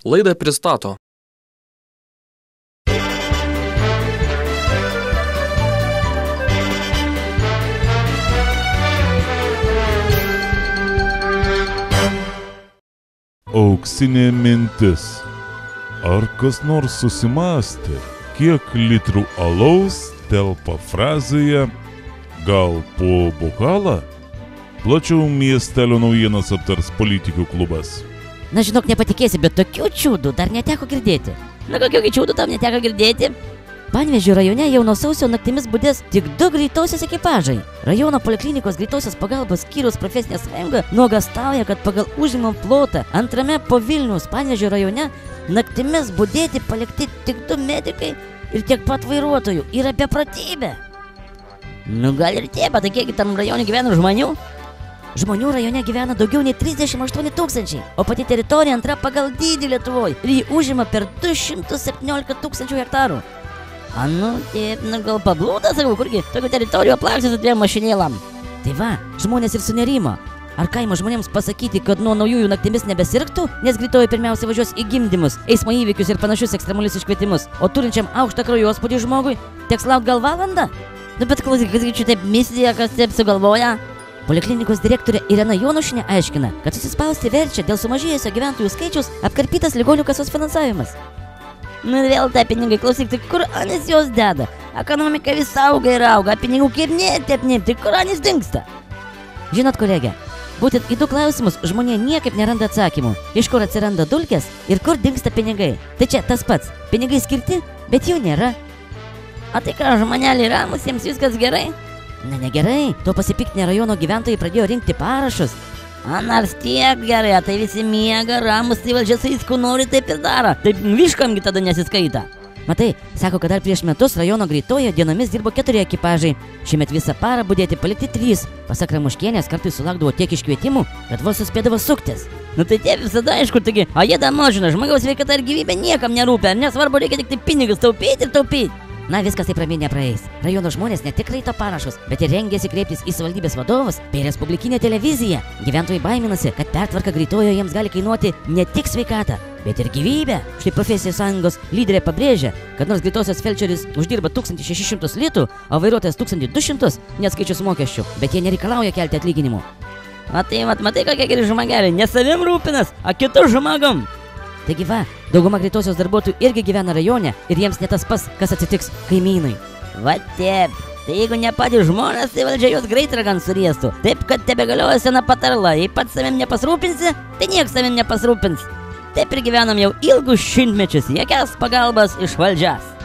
Laidą pristato Auksinė mintis. Ar kas nors susimąstė, kiek litrų alaus telpa frazėje "gal po bokalą"? Plačiau miestelio naujienas aptars Politikų klubas. Na žinok, nepatikėsi, bet tokių čiūdų dar neteko girdėti. Na kokių čiūdų tam neteko girdėti? Panevėžio rajone jau nuo sausio naktimis budės tik 2 greitosios ekipažai. Rajono poliklinikos greitosios pagalbos skyriaus profesinė sąjunga nuogąstauja, kad pagal užimamą plotą antrame po Vilniaus Panevėžio rajone naktimis budėti palikti tik 2 medikai ir tiek pat vairuotojų. Yra beprotybė. Nu gal ir tie, bet kiek tam rajone gyvena žmonių? Žmonių rajone gyvena daugiau nei 38 000, o pati teritorija antra pagal dydį Lietuvoje ir jį užima per 217 000 hektarų. Nu, taip, gal pablūda, sakau, kurgi tokių teritorijų aplaksė su 2 mašinėlam. Tai va, žmonės ir sunerimo. Ar kaimo žmonėms pasakyti, kad nuo naujųjų naktimis nebesirgtų, nes greitoji pirmiausia važiuos į gimdymus, eismo įvykius ir panašius ekstremalius iškvietimus, o turinčiam aukštą kraujospūdį žmogui teks laukti gal valandą? Nu, bet klausyk, kas čia taip misija, kas taip sugalvoja? Poliklinikos direktorė Irena Jonušinė aiškina, kad susispausti verčia dėl sumažėjusio gyventojų skaičiaus apkarpytas ligonių kasos finansavimas. Nu vėl tie pinigai, klausyk, tai kur anis jos deda? Ekonomika vis auga ir auga, pinigų kaip netepnėm, tai kur anis dingsta? Žinot, kolegė, būtent į 2 klausimus žmonė niekaip neranda atsakymų. Iš kur atsiranda dulkės ir kur dingsta pinigai. Tai čia tas pats, pinigai skirti, bet jų nėra. O tai ką, žmoneliai ramus, jiems viskas gerai? Na negerai, to pasipiktinę rajono gyventojai pradėjo rinkti parašus. Nors tiek gerai, tai visi miega, ramus, tai valdžia saisku nori, taip ir daro. Taip viškamgi tada nesiskaita. Matai, sako, kad dar prieš metus rajono greitoje dienomis dirbo 4 ekipažai. Šiemet visą parą budėti palikti 3. Pasak Ramuškienės, kartais sulaukdavo tiek iškvietimų, kad vos suspėdavo suktis. Nu tai tie visada aišku, taigi, o jie damožina, žmogaus sveikata ir gyvybė niekam nerūpia, nesvarbu, reikia tik tai pinigus taupyti ir taupyti. Na, viskas taip ramiai nepraeis. Rajono žmonės ne tik raito parašus, bet ir rengėsi kreiptis į savivaldybės vadovus bei respublikinę televiziją. Gyventojai baiminasi, kad pertvarka greitojo jiems gali kainuoti ne tik sveikatą, bet ir gyvybę. Štai profesijų sąjungos lyderė pabrėžia, kad nors greitosios felčeris uždirba 1600 litų, o vairuotojas 1200, neatskaičius mokesčių, bet jie nereikalauja kelti atlyginimų. Matai, kokie geri žmogeliai, ne savim rūpinas, o kitų žmogom. Taigi va, dauguma greitosios darbuotojų irgi gyvena rajone ir jiems ne tas pas, kas atsitiks kaimynui. Va taip, tai jeigu ne patys žmonės, tai valdžia juos greit ragant suriestų. Taip, kad tebegalioja sena patarla, jei pats savim nepasirūpinsi, tai nieks savim nepasirūpins. Taip ir gyvenam jau ilgus šimtmečius, jokios pagalbos iš valdžios.